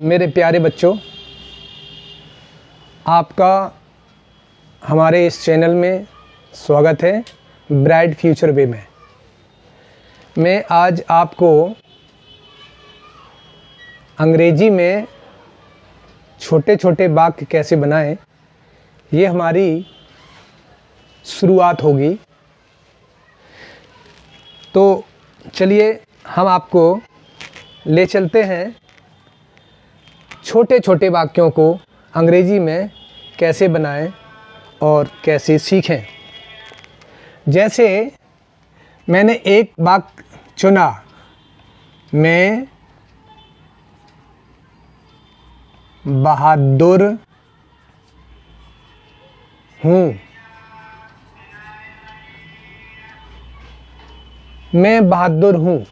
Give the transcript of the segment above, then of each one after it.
मेरे प्यारे बच्चों, आपका हमारे इस चैनल में स्वागत है ब्राइट फ्यूचर वे में। मैं आज आपको अंग्रेजी में छोटे छोटे वाक्य कैसे बनाएं, ये हमारी शुरुआत होगी। तो चलिए हम आपको ले चलते हैं छोटे छोटे वाक्यों को अंग्रेजी में कैसे बनाएं और कैसे सीखें। जैसे मैंने एक वाक्य चुना, मैं बहादुर हूँ। मैं बहादुर हूँ,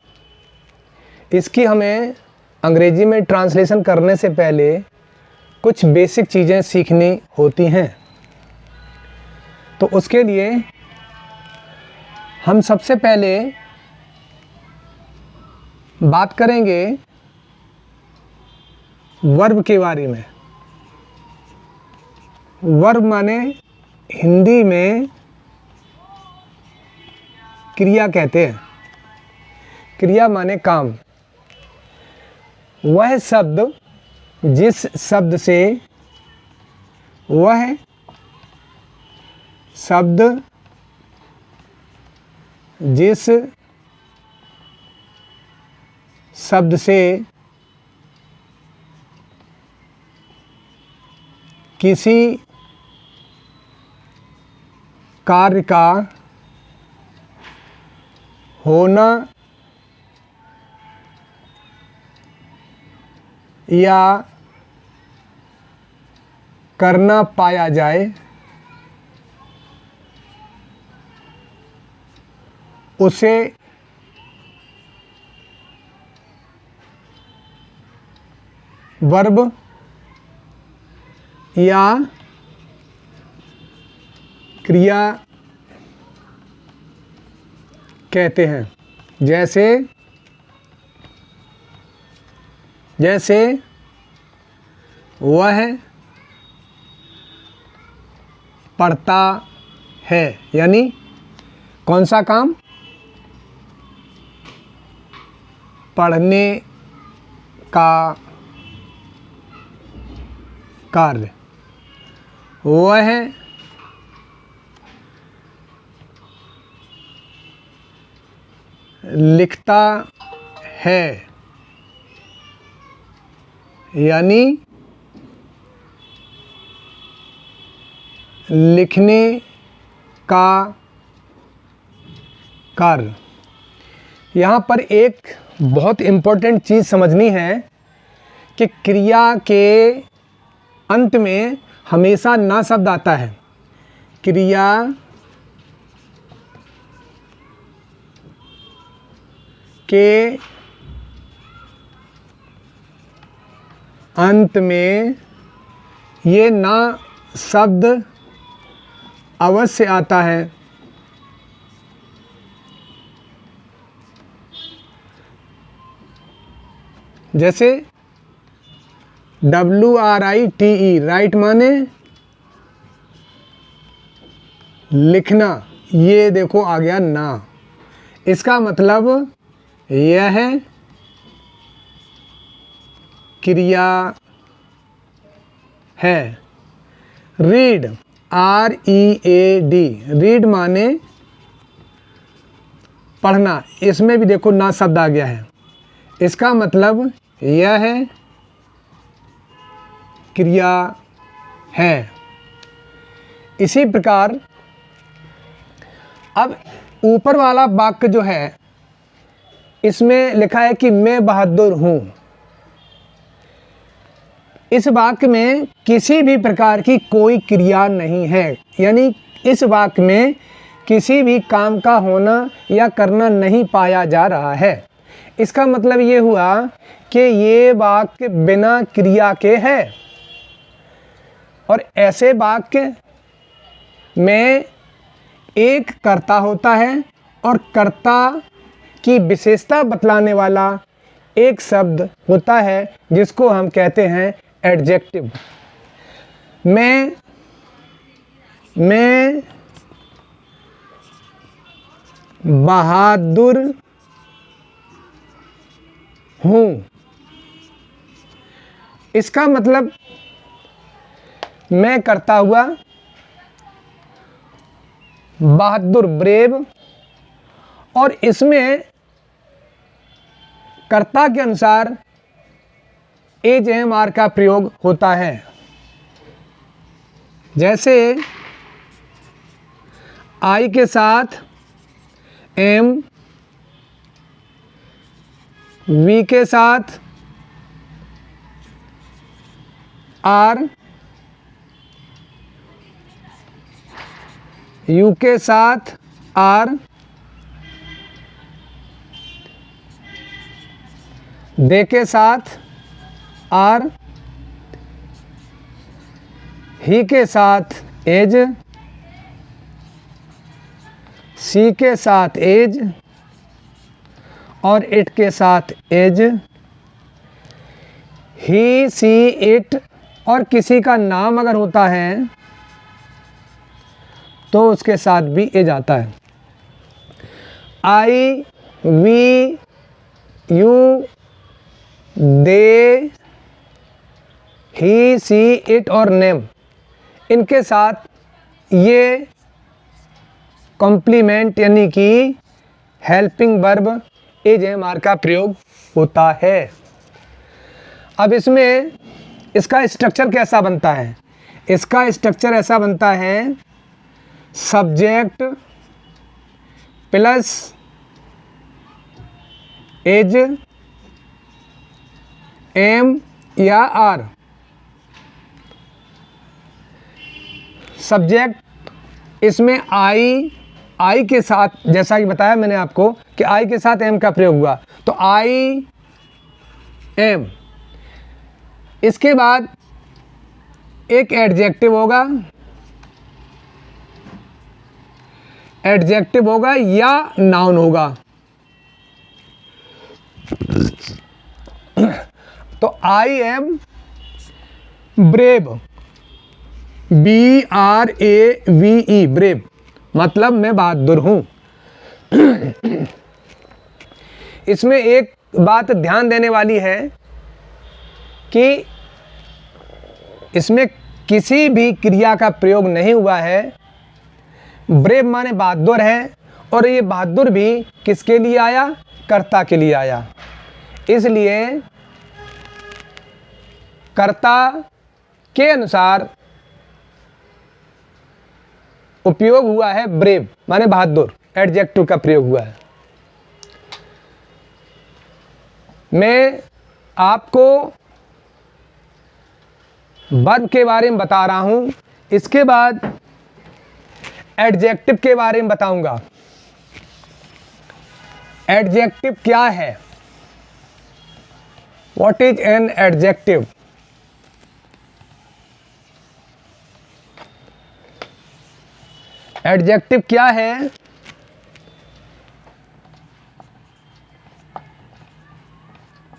इसकी हमें अंग्रेजी में ट्रांसलेशन करने से पहले कुछ बेसिक चीज़ें सीखनी होती हैं। तो उसके लिए हम सबसे पहले बात करेंगे वर्ब के बारे में। वर्ब माने हिंदी में क्रिया कहते हैं। क्रिया माने काम। वह शब्द जिस शब्द से वह शब्द जिस शब्द से किसी कार्य का होना या करना पाया जाए, उसे वर्ब या क्रिया कहते हैं। जैसे वह पढ़ता है, यानी कौन सा काम? पढ़ने का कार्य। वह लिखता है, यानी लिखने का कार्य। यहाँ पर एक बहुत इम्पोर्टेंट चीज़ समझनी है कि क्रिया के अंत में हमेशा ना शब्द आता है। क्रिया के अंत में ये ना शब्द अवश्य आता है। जैसे WRITE, राइट माने लिखना। ये देखो आ गया ना, इसका मतलब यह क्रिया है। रीड, READ, रीड माने पढ़ना। इसमें भी देखो ना शब्द आ गया है, इसका मतलब यह क्रिया है। इसी प्रकार अब ऊपर वाला वाक्य जो है, इसमें लिखा है कि मैं बहादुर हूँ। इस वाक्य में किसी भी प्रकार की कोई क्रिया नहीं है, यानी इस वाक्य में किसी भी काम का होना या करना नहीं पाया जा रहा है। इसका मतलब ये हुआ कि ये वाक्य बिना क्रिया के है। और ऐसे वाक्य में एक कर्ता होता है और कर्ता की विशेषता बतलाने वाला एक शब्द होता है जिसको हम कहते हैं एडजेक्टिव। मैं बहादुर हूँ, इसका मतलब मैं करता हुआ, बहादुर ब्रेव, और इसमें कर्ता के अनुसार एज एम आर का प्रयोग होता है। जैसे आई के साथ एम, वी के साथ आर, यू के साथ आर, दे के साथ आर, ही के साथ एज, सी के साथ एज, और इट के साथ एज। ही, सी, इट और किसी का नाम अगर होता है तो उसके साथ भी एज आता है। I, we, you, they, he, she, it और नेम, इनके साथ ये कॉम्प्लीमेंट यानी कि helping verb as am are का प्रयोग होता है। अब इसमें इसका स्ट्रक्चर कैसा बनता है? इसका स्ट्रक्चर ऐसा बनता है, सब्जेक्ट प्लस एज, एम या आर। सब्जेक्ट इसमें आई के साथ, जैसा कि बताया मैंने आपको कि आई के साथ एम का प्रयोग हुआ, तो आई एम। इसके बाद एक एडजेक्टिव होगा, एडजेक्टिव होगा या नाउन होगा। तो I am brave, BRAVE, brave मतलब मैं बहादुर हूं। इसमें एक बात ध्यान देने वाली है कि इसमें किसी भी क्रिया का प्रयोग नहीं हुआ है। ब्रेव माने बहादुर है, और ये बहादुर भी किसके लिए आया? कर्ता के लिए आया। इसलिए कर्ता के अनुसार उपयोग हुआ है ब्रेव माने बहादुर, एडजेक्टिव का प्रयोग हुआ है। मैं आपको वर्ब के बारे में बता रहा हूं, इसके बाद एडजेक्टिव के बारे में बताऊंगा। एडजेक्टिव क्या है? What is an adjective? Adjective क्या है?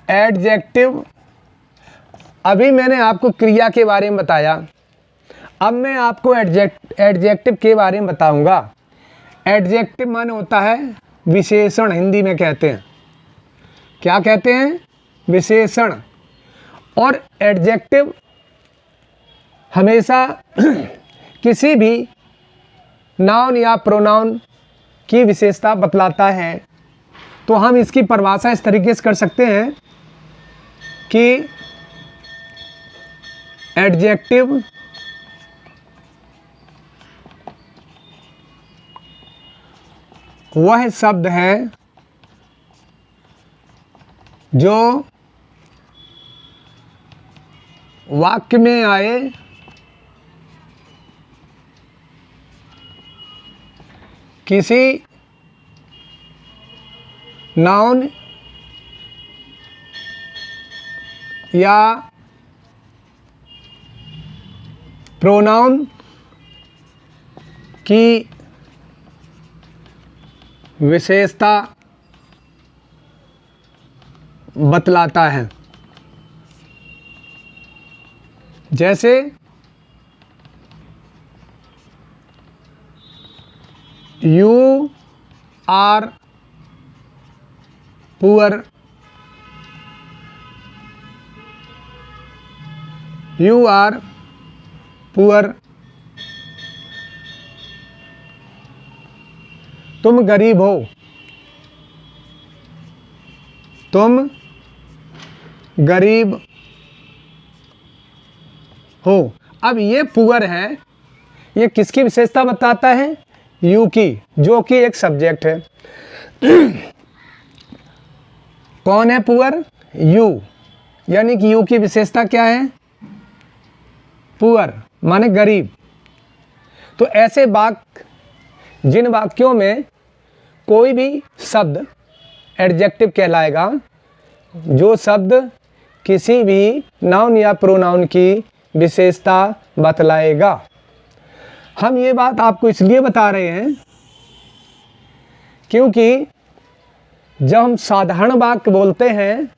एडजेक्टिव, अभी मैंने आपको क्रिया के बारे में बताया, अब मैं आपको एडजेक्टिव के बारे में बताऊंगा। एडजेक्टिव माने होता है विशेषण, हिंदी में कहते हैं। क्या कहते हैं? विशेषण। और एडजेक्टिव हमेशा किसी भी नाउन या प्रोनाउन की विशेषता बतलाता है। तो हम इसकी परिभाषा इस तरीके से कर सकते हैं कि एडजेक्टिव वह शब्द है जो वाक्य में आए किसी नाउन या प्रोनाउन की विशेषता बतलाता है। जैसे you are poor, you are poor, तुम गरीब हो, तुम गरीब हो। अब ये पुअर है, ये किसकी विशेषता बताता है? यू की, जो कि एक सब्जेक्ट है। कौन है पुअर? यू, यानी कि यू की विशेषता क्या है? पुअर माने गरीब। तो ऐसे वाक्य, जिन वाक्यों में कोई भी शब्द एडजेक्टिव कहलाएगा, जो शब्द किसी भी नाउन या प्रोनाउन की विशेषता बतलाएगा। हम ये बात आपको इसलिए बता रहे हैं क्योंकि जब हम साधारण वाक्य बोलते हैं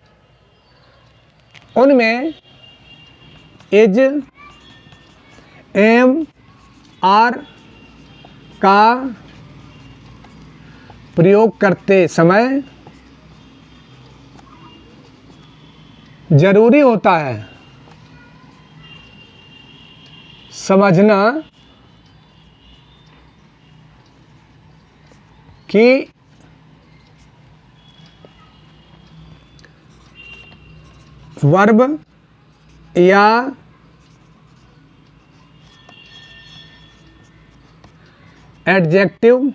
उनमें इज, एम, आर का प्रयोग करते समय जरूरी होता है समझना कि वर्ब या एडजेक्टिव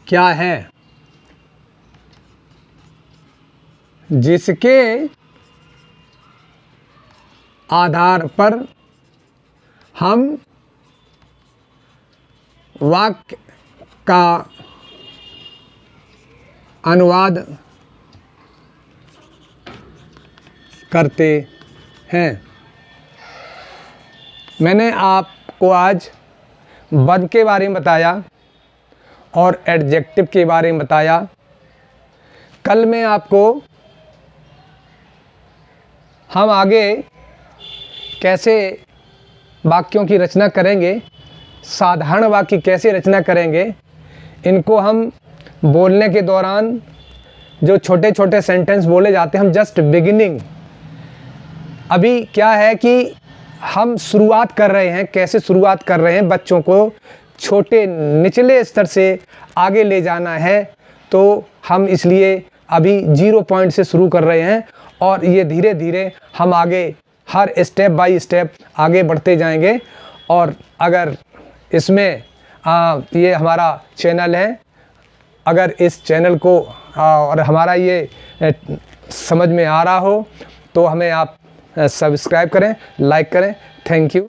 क्या है, जिसके आधार पर हम वाक्य का अनुवाद करते हैं। मैंने आपको आज वर्ब के बारे में बताया और एडजेक्टिव के बारे में बताया। कल मैं आपको हम आगे कैसे वाक्यों की रचना करेंगे, साधारण वाक्य कैसे रचना करेंगे, इनको हम बोलने के दौरान जो छोटे छोटे सेंटेंस बोले जाते हैं, हम जस्ट बिगिनिंग, अभी क्या है कि हम शुरुआत कर रहे हैं। कैसे शुरुआत कर रहे हैं? बच्चों को छोटे निचले स्तर से आगे ले जाना है, तो हम इसलिए अभी 0 पॉइंट से शुरू कर रहे हैं और ये धीरे धीरे हम आगे हर स्टेप बाय स्टेप आगे बढ़ते जाएंगे। और अगर इसमें ये हमारा चैनल है, अगर इस चैनल को और हमारा ये समझ में आ रहा हो तो हमें आप सब्सक्राइब करें, लाइक करें। Thank you.